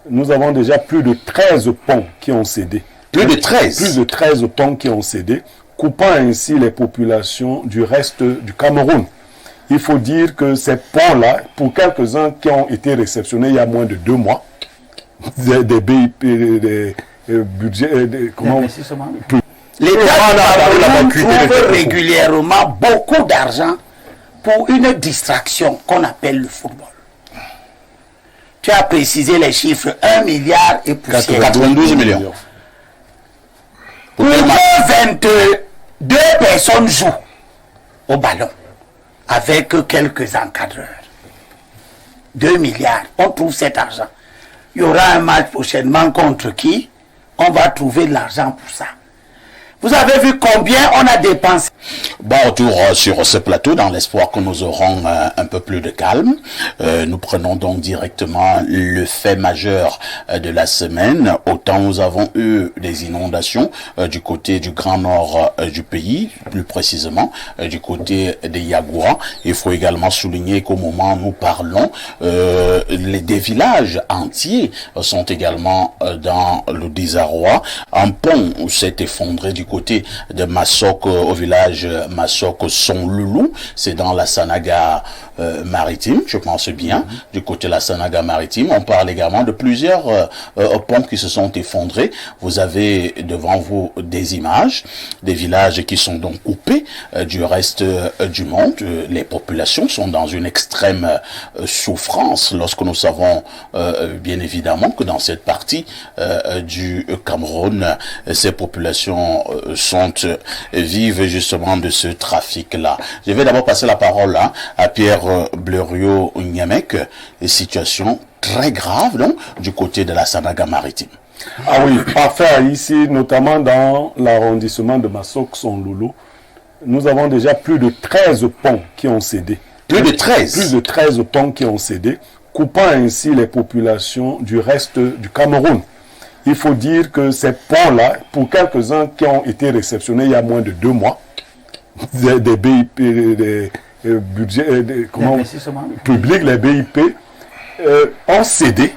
nous avons déjà plus de 13 ponts qui ont cédé. Plus de 13? Plus de 13 ponts qui ont cédé, coupant ainsi les populations du reste du Cameroun. Il faut dire que ces ponts-là, pour quelques-uns qui ont été réceptionnés il y a moins de 2 mois, des BIP, des budgets, comment... L'État trouve régulièrement beaucoup d'argent pour une distraction qu'on appelle le football. Tu as précisé les chiffres, 1 milliard et poussière. 92 millions. Pour que 22 personnes jouent au ballon avec quelques encadreurs. 2 milliards, on trouve cet argent. Il y aura un match prochainement contre qui? On va trouver de l'argent pour ça. Vous avez vu combien on a dépensé? Bon retour sur ce plateau dans l'espoir que nous aurons un peu plus de calme. Nous prenons donc directement le fait majeur de la semaine. Autant nous avons eu des inondations du côté du grand nord du pays, plus précisément du côté des Yagoua. Il faut également souligner qu'au moment où nous parlons, des villages entiers sont également dans le désarroi. Un pont s'est effondré du côté de Massok, au village Massok Son Loulou, c'est dans la Sanaga maritime, je pense bien, du côté de la Sanaga maritime. On parle également de plusieurs ponts qui se sont effondrés. Vous avez devant vous des images, des villages qui sont donc coupés du reste du monde. Les populations sont dans une extrême souffrance lorsque nous savons bien évidemment que dans cette partie du Cameroun, ces populations vivent justement de ce trafic-là. Je vais d'abord passer la parole à Pierre Bleriot-Niamek. Situation très grave donc, du côté de la Sanaga maritime. Ah oui, parfait. Ici, notamment dans l'arrondissement de Massok-Son-Loulou, nous avons déjà plus de 13 ponts qui ont cédé. Plus de 13? Plus de 13 ponts qui ont cédé, coupant ainsi les populations du reste du Cameroun. Il faut dire que ces ponts-là, pour quelques-uns qui ont été réceptionnés il y a moins de 2 mois, des BIP, des budgets publics, les BIP, ont cédé.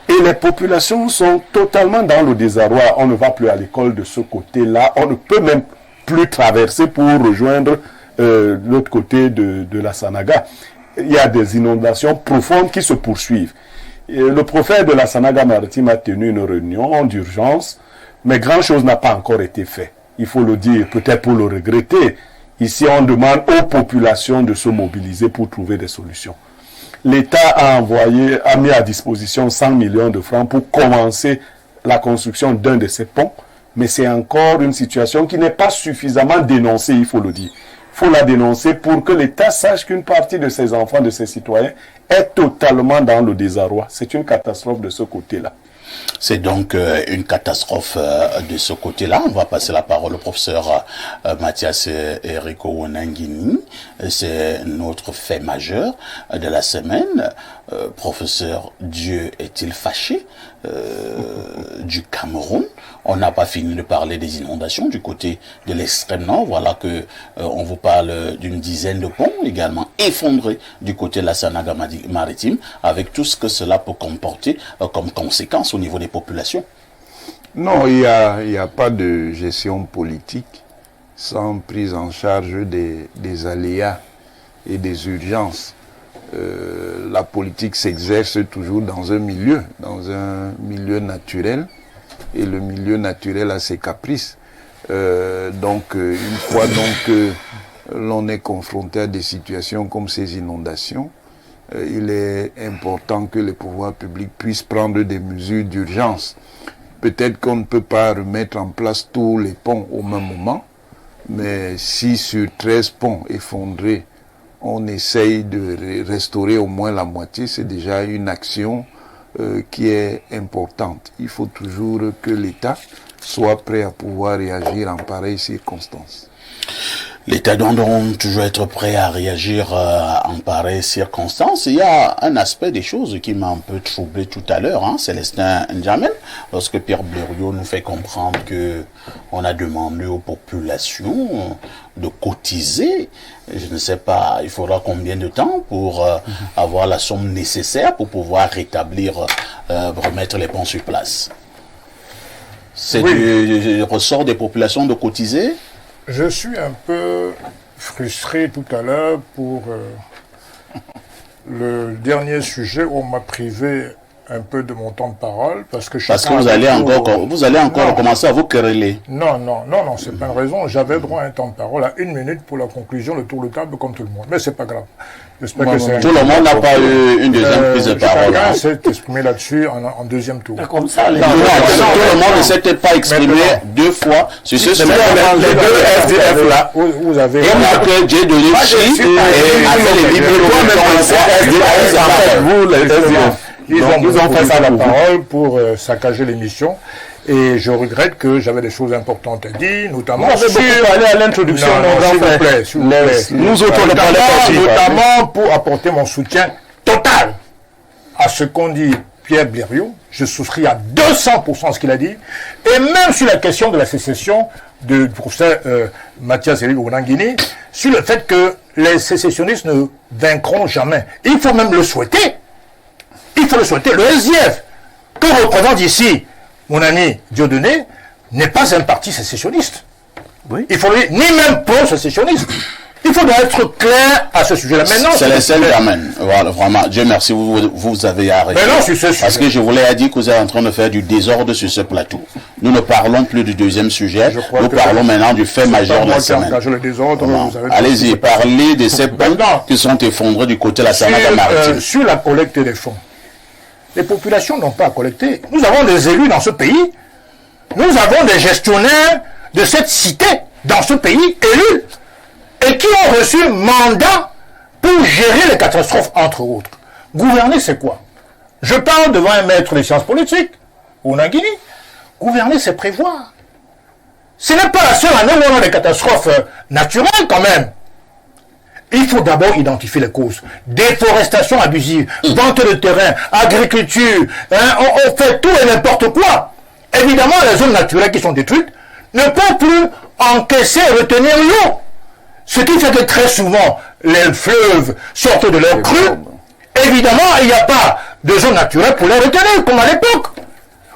Et les populations sont totalement dans le désarroi. On ne va plus à l'école de ce côté-là. On ne peut même plus traverser pour rejoindre l'autre côté de la Sanaga. Il y a des inondations profondes qui se poursuivent. Et le prophète de la Sanaga maritime a tenu une réunion d'urgence, mais grand-chose n'a pas encore été fait. Il faut le dire, peut-être pour le regretter. Ici, on demande aux populations de se mobiliser pour trouver des solutions. L'État a mis à disposition 100 millions de francs pour commencer la construction d'un de ces ponts, mais c'est encore une situation qui n'est pas suffisamment dénoncée, il faut le dire. Il faut la dénoncer pour que l'État sache qu'une partie de ses enfants, de ses citoyens, est totalement dans le désarroi. C'est une catastrophe de ce côté-là. C'est donc une catastrophe de ce côté-là. On va passer la parole au professeur Mathias Eriko Wonangini. C'est notre fait majeur de la semaine. Professeur, Dieu est-il fâché du Cameroun? On n'a pas fini de parler des inondations du côté de l'extrême nord. Voilà que on vous parle d'une dizaine de ponts également effondrés du côté de la Sanaga maritime, avec tout ce que cela peut comporter comme conséquence au niveau des populations. Non, il y a pas de gestion politique sans prise en charge des aléas et des urgences. La politique s'exerce toujours dans un milieu naturel, et le milieu naturel a ses caprices. Donc, une fois que l'on est confronté à des situations comme ces inondations, il est important que les pouvoirs publics puissent prendre des mesures d'urgence. Peut-être qu'on ne peut pas remettre en place tous les ponts au même moment, mais si sur 13 ponts effondrés, on essaye de restaurer au moins la moitié, c'est déjà une action qui est importante. Il faut toujours que l'État soit prêt à pouvoir réagir en pareilles circonstances. L'État doit donc toujours être prêt à réagir en pareilles circonstances. Il y a un aspect des choses qui m'a un peu troublé tout à l'heure, Célestin N'Djamena, lorsque Pierre Blériot nous fait comprendre que on a demandé aux populations de cotiser. Je ne sais pas, il faudra combien de temps pour avoir la somme nécessaire pour pouvoir rétablir, remettre les ponts sur place. C'est du ressort des populations de cotiser. Je suis un peu frustré tout à l'heure pour le dernier sujet où on m'a privé un peu de mon temps de parole parce que vous allez encore commencer à vous quereller. Non, c'est pas une raison. J'avais droit à un temps de parole à 1 minute pour la conclusion, le tour de table comme tout le monde. Mais c'est pas grave. J'espère que c'est tout le monde n'a pas eu une deuxième prise de parole. Chacun s'est exprimé là-dessus en deuxième tour. Mais comme ça, tout le monde ne s'est peut-être pas exprimé deux fois sur ce sujet. Les deux SDF là, vous avez... Et on a que Dieu donné et avec les libéraux, ils ont fait ça la parole pour saccager l'émission. Et je regrette que j'avais des choses importantes à dire, notamment à l'introduction. S'il vous plaît. Nous autres, notamment pour apporter mon soutien total à ce qu'ont dit Pierre Blériot. Je souscris à 200% ce qu'il a dit. Et même sur la question de la sécession du professeur Mathias Eric Ounangini, sur le fait que les sécessionnistes ne vaincront jamais. Il faut même le souhaiter. Il faut le souhaiter. Le SDF, que représente ici mon ami Dieudonné, n'est pas un parti sécessionniste. Oui. Il faut lui, ni même pro-sécessionniste. Il faut être clair à ce sujet-là. Maintenant, c'est le seul domaine. Voilà, vraiment, Dieu merci, vous avez arrêté. Mais non, sur ce sujet. Parce que je voulais dire que vous êtes en train de faire du désordre sur ce plateau. Nous ne parlons plus du deuxième sujet. Nous parlons maintenant du fait majeur de la semaine. Allez-y, parlez de ces ponts qui sont effondrés du côté de la Sanaga-Maritime. Sur la collecte des fonds. Les populations n'ont pas à collecter. Nous avons des élus dans ce pays. Nous avons des gestionnaires de cette cité dans ce pays, élus, et qui ont reçu mandat pour gérer les catastrophes, entre autres. Gouverner, c'est quoi? Je parle devant un maître des sciences politiques, Ounangini. Gouverner, c'est prévoir. Ce n'est pas la seule année où on a des catastrophes naturelles, quand même. Il faut d'abord identifier les causes. Déforestation abusive, vente de terrain, agriculture, on fait tout et n'importe quoi. Évidemment, les zones naturelles qui sont détruites ne peuvent plus encaisser et retenir l'eau. Ce qui fait que très souvent, les fleuves sortent de leur crue. Évidemment, il n'y a pas de zone naturelle pour les retenir, comme à l'époque.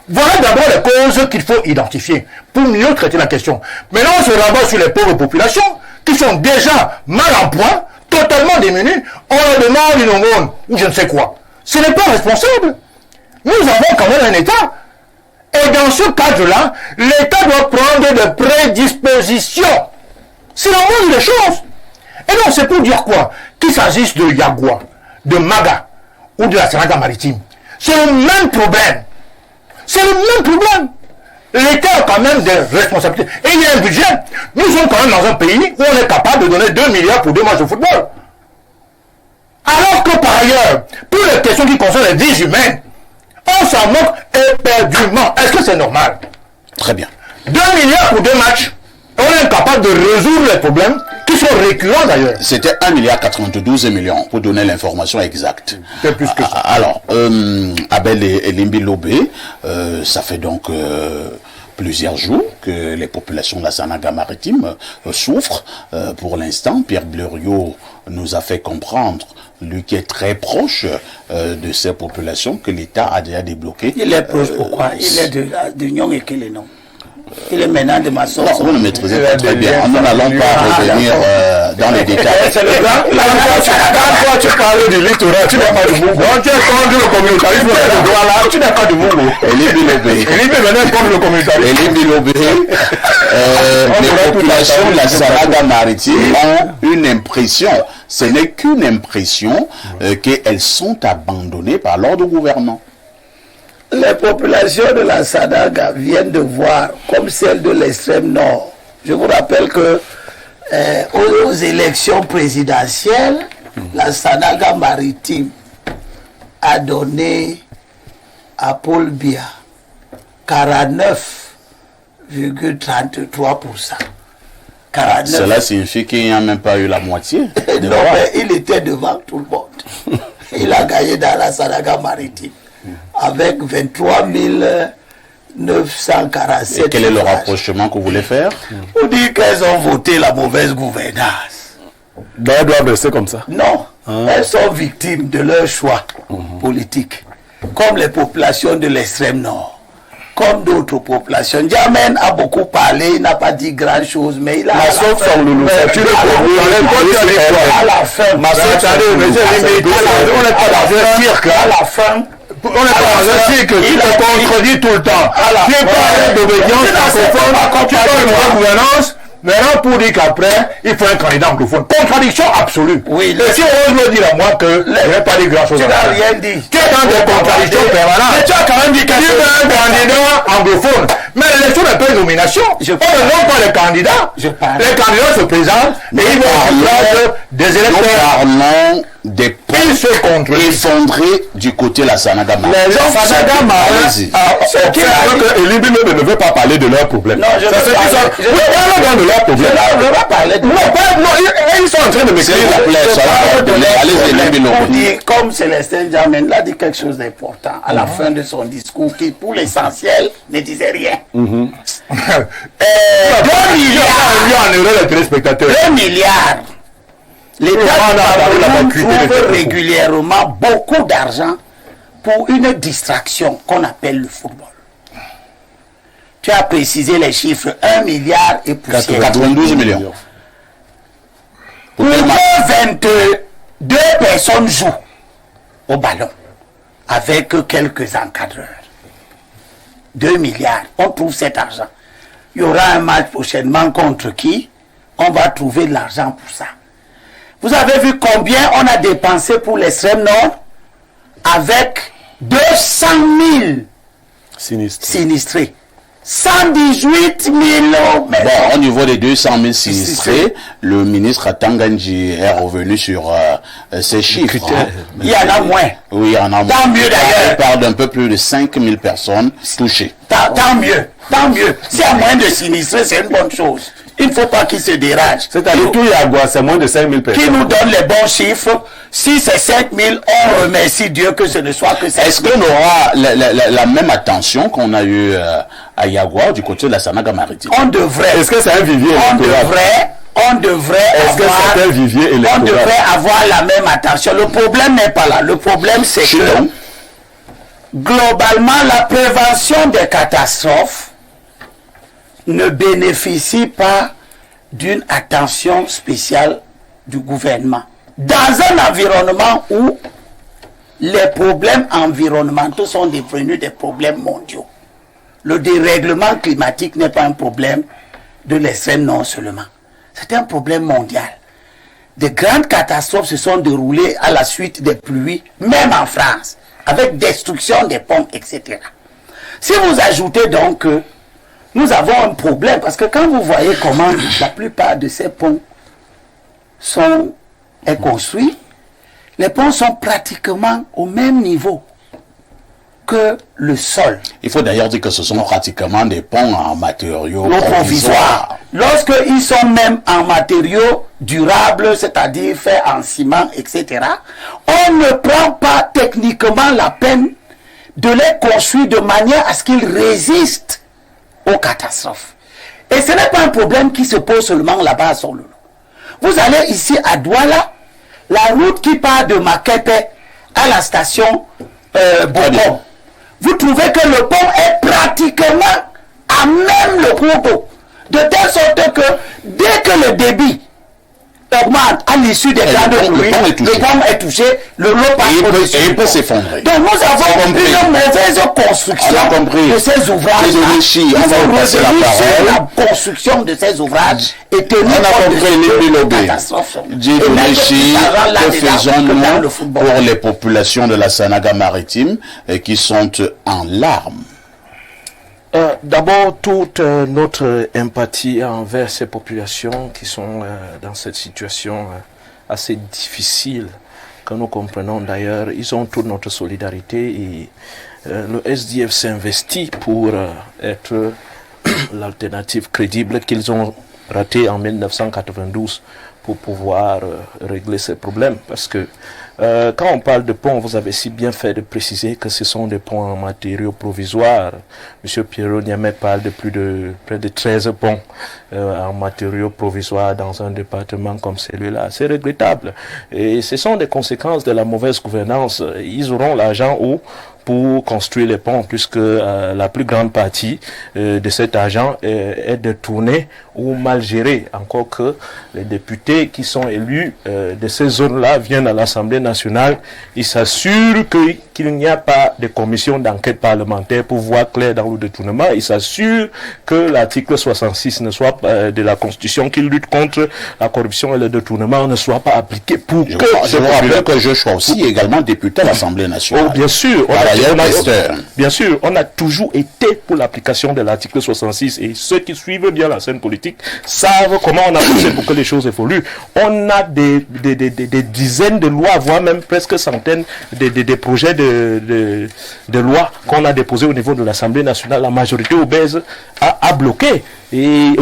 Voilà d'abord les causes qu'il faut identifier pour mieux traiter la question. Maintenant, on se rabat sur les pauvres populations qui sont déjà mal en point, totalement démunies. On leur demande une aumône ou je ne sais quoi. Ce n'est pas responsable. Nous avons quand même un État. Et dans ce cadre-là, l'État doit prendre des prédispositions. C'est la moindre des choses. Et donc, c'est pour dire quoi? Qu'il s'agisse de Yagua, de Maga ou de la Sanaga-Maritime. C'est le même problème. C'est le même problème. L'État a quand même des responsabilités. Et il y a un budget. Nous sommes quand même dans un pays où on est capable de donner 2 milliards pour 2 matchs de football. Alors que par ailleurs, pour les questions qui concernent les vies humaines, on s'en moque éperdument. Est-ce que c'est normal? Très bien. 2 milliards pour 2 matchs. On est incapable de résoudre les problèmes qui sont récurrents d'ailleurs. C'était 1,92 milliard pour donner l'information exacte. C'est plus que ça. Alors, Abel et Limbi Lobé, ça fait donc plusieurs jours que les populations de la Sanaga-Maritime souffrent. Pour l'instant, Pierre Blériot nous a fait comprendre, lui qui est très proche de ces populations, que l'État a déjà débloqué. Il est proche pourquoi? Il est de l'Union et quel est non? Il est maintenant de ma source. Vous le maîtrisez pas très bien. Nous n'allons pas revenir dans les détails. C'est le grand. Quand tu parles du littoral, tu n'es pas du Mungo. Quand tu es contre le communautarisme, tu n'es pas du Mungo. Elimbi maintenant contre le communautarisme. Elimbi Lobé. Les populations de la Sanaga-Maritime ont une impression. Ce n'est qu'une impression qu'elles sont abandonnées par l'ordre gouvernement. Les populations de la Sanaga viennent de voir, comme celle de l'extrême nord. Je vous rappelle que aux élections présidentielles, la Sanaga-Maritime a donné à Paul Biya 49,33%. 49. Cela signifie qu'il n'y a même pas eu la moitié. Non, mais il était devant tout le monde. Il a gagné dans la Sanaga maritime avec 23 947. Et quel est le rapprochement que vous voulez faire? Vous dites qu'elles ont voté la mauvaise gouvernance. Ben, elles doivent rester comme ça. Non, elles sont victimes de leur choix politique, comme les populations de l'extrême nord, comme d'autres populations. Djamène a beaucoup parlé, il n'a pas dit grand chose, mais il a... Ma soeur Forloulou, tu le à la fin, Ma soeur, on n'est pas dans un cirque. à la fin, On n'est pas dans un cirque qui te contredit tout le temps. Tu parles d'obédience francophone, tu parles de mauvaise gouvernance. Maintenant, pour dire qu'après, il faut un candidat anglophone. Contradiction absolue. Oui, et si on ose me dire à moi que je n'ai pas dit grand chose. tu n'as rien dit. Tu es dans des contradictions permanentes. Mais tu as quand même dit que tu veux un candidat anglophone. Mais l'élection n'est pas une nomination. On ne nomme pas les candidats. Les candidats se présentent et ils vont en place des électeurs. Nous parlons des ponts effondrés du côté de la Sanaga maritime. Les gens Sanaga maritime, Elibi ne veut pas parler de leurs problèmes. Non, je veux parler de leurs problèmes. Je veux pas parler de ils sont en train de m'écrire. Pour dire, comme Célestin Djamène l'a dit quelque chose d'important à la fin de son discours, qui pour l'essentiel ne disait rien. 2 milliards. L'État trouve régulièrement beaucoup d'argent pour une distraction qu'on appelle le football. Tu as précisé les chiffres, 1 milliard et poussière. 92 millions. Pour que 22 personnes jouent au ballon avec quelques encadreurs. 2 milliards, on trouve cet argent. Il y aura un match prochainement contre qui? On va trouver de l'argent pour ça. Vous avez vu combien on a dépensé pour l'extrême nord? Avec 200 000 sinistrés. 118 000 Bon, au niveau des 200 000 sinistrés, le ministre Tanganji est revenu sur ces chiffres. Il y en a moins. Oui, il y en a moins. Tant mieux d'ailleurs. On parle d'un peu plus de 5 000 personnes touchées. Tant mieux, tant mieux. S'il y a moins de sinistrés, c'est une bonne chose. Il ne faut pas qu'ils se dérangent. C'est-à-dire tout Yagua, c'est moins de 5 000 personnes. Qui nous donne les bons chiffres. Si c'est 5 000, on remercie Dieu que ce ne soit que 5 000. Est-ce qu'on aura la même attention qu'on a eu à Yagua du côté de la Sanaga maritime? On devrait. Est-ce que c'est un vivier On devrait avoir la même attention. Le problème n'est pas là. Le problème, c'est que globalement, la prévention des catastrophes ne bénéficie pas d'une attention spéciale du gouvernement. Dans un environnement où les problèmes environnementaux sont devenus des problèmes mondiaux. Le dérèglement climatique n'est pas un problème de l'extrême nord seulement. C'est un problème mondial. De grandes catastrophes se sont déroulées à la suite des pluies, même en France, avec destruction des ponts, etc. Si vous ajoutez donc que nous avons un problème, parce que quand vous voyez comment la plupart de ces ponts sont construits, les ponts sont pratiquement au même niveau que le sol. Il faut d'ailleurs dire que ce sont pratiquement des ponts en matériaux provisoires. Lorsqu'ils sont même en matériaux durables, c'est-à-dire faits en ciment, etc., on ne prend pas techniquement la peine de les construire de manière à ce qu'ils résistent aux catastrophes. Et ce n'est pas un problème qui se pose seulement là-bas à Sololo. Vous allez ici à Douala, la route qui part de Makepe à la station Bobon. Vous trouvez que le pont est pratiquement à même le cours d'eau. De telle sorte que dès que le débit augmente à l'issue des grandes pluies, le pont est touché, le lot passe au-dessus. Et il peut s'effondrer. Donc nous avons une mauvaise construction de ces ouvrages. On va vous passer la parole. La construction de ces ouvrages et tenir compte de catastrophes. Que faisons-nous pour les populations de la Sanaga maritime qui sont en larmes? D'abord, toute notre empathie envers ces populations qui sont dans cette situation assez difficile, que nous comprenons d'ailleurs. Ils ont toute notre solidarité et le SDF s'investit pour être l'alternative crédible qu'ils ont raté en 1992 pour pouvoir régler ces problèmes. Parce que quand on parle de ponts, vous avez si bien fait de préciser que ce sont des ponts en matériaux provisoires. Monsieur Pierrot Niamey parle de près de 13 ponts en matériaux provisoires dans un département comme celui-là. C'est regrettable. Et ce sont des conséquences de la mauvaise gouvernance. Ils auront l'argent où pour construire les ponts, puisque la plus grande partie de cet argent est détourné ou mal géré. Encore que les députés qui sont élus de ces zones-là viennent à l'Assemblée nationale, ils s'assurent qu'il n'y a pas de commission d'enquête parlementaire pour voir clair dans le détournement. Ils s'assurent que l'article 66 ne soit pas, de la Constitution qui lutte contre la corruption et le détournement ne soit pas appliqué pour je vous rappelle que je suis aussi également député à l'Assemblée nationale. Oh, bien sûr. Bien sûr, on a toujours été pour l'application de l'article 66 et ceux qui suivent bien la scène politique savent comment on a poussé pour que les choses évoluent. On a des dizaines de lois, voire même presque centaines de projets de lois qu'on a déposés au niveau de l'Assemblée nationale. La majorité obèse a bloqué et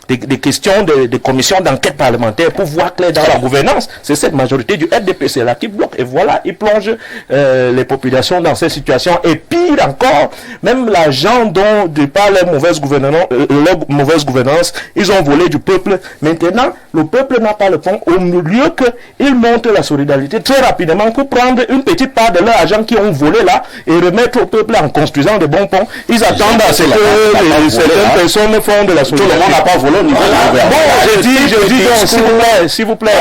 des questions de commission d'enquête parlementaire pour voir clair dans la gouvernance. C'est cette majorité du RDPC là qui bloque. Et voilà, ils plongent les populations dans ces situations. Et pire encore, même l'argent dont, de par leur mauvaise gouvernance, ils ont volé du peuple. Maintenant, le peuple n'a pas le pont. Au lieu qu'ils montrent la solidarité très rapidement pour prendre une petite part de leur argent qu'ils ont volé là et remettre au peuple en construisant de bons ponts, ils attendent à ce que certaines personnes font de la solidarité. Tout le monde n'a pas volé au niveau de la bon, je dis donc, s'il vous plaît,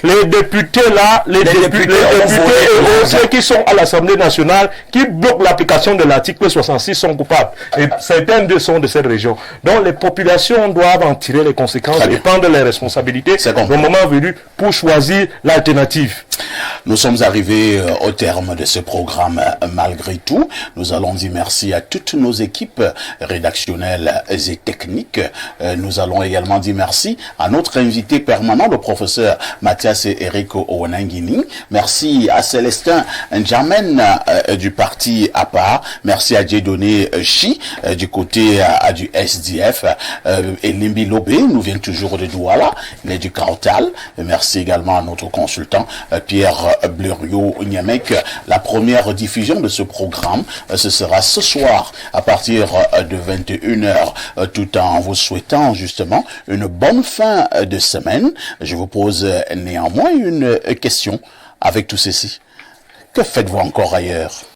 les députés là, les députés et ceux qui sont à l'Assemblée nationale, qui bloquent l'application de l'article 66 sont coupables. Et certains d'eux sont de cette région. Donc les populations doivent en tirer les conséquences et prendre les responsabilités au moment venu pour choisir l'alternative. Nous sommes arrivés au terme de ce programme malgré tout. Nous allons dire merci à toutes nos équipes rédactionnelles et techniques. Nous allons également dire merci à notre invité permanent, le professeur Mathias Eric Owanangini. Merci à Célestin Ndjamen du parti APA. Merci à Dieudonné Chi du côté du SDF. Et Limbi Lobé nous vient toujours de Douala, il est du Kautal. Merci également à notre consultant Pierre Blériot-Niamek. La première diffusion de ce programme, ce sera ce soir à partir de 21h, tout en vous souhaitant justement une bonne fin de semaine. Je vous pose néanmoins une question avec tout ceci. Que faites-vous encore ailleurs ?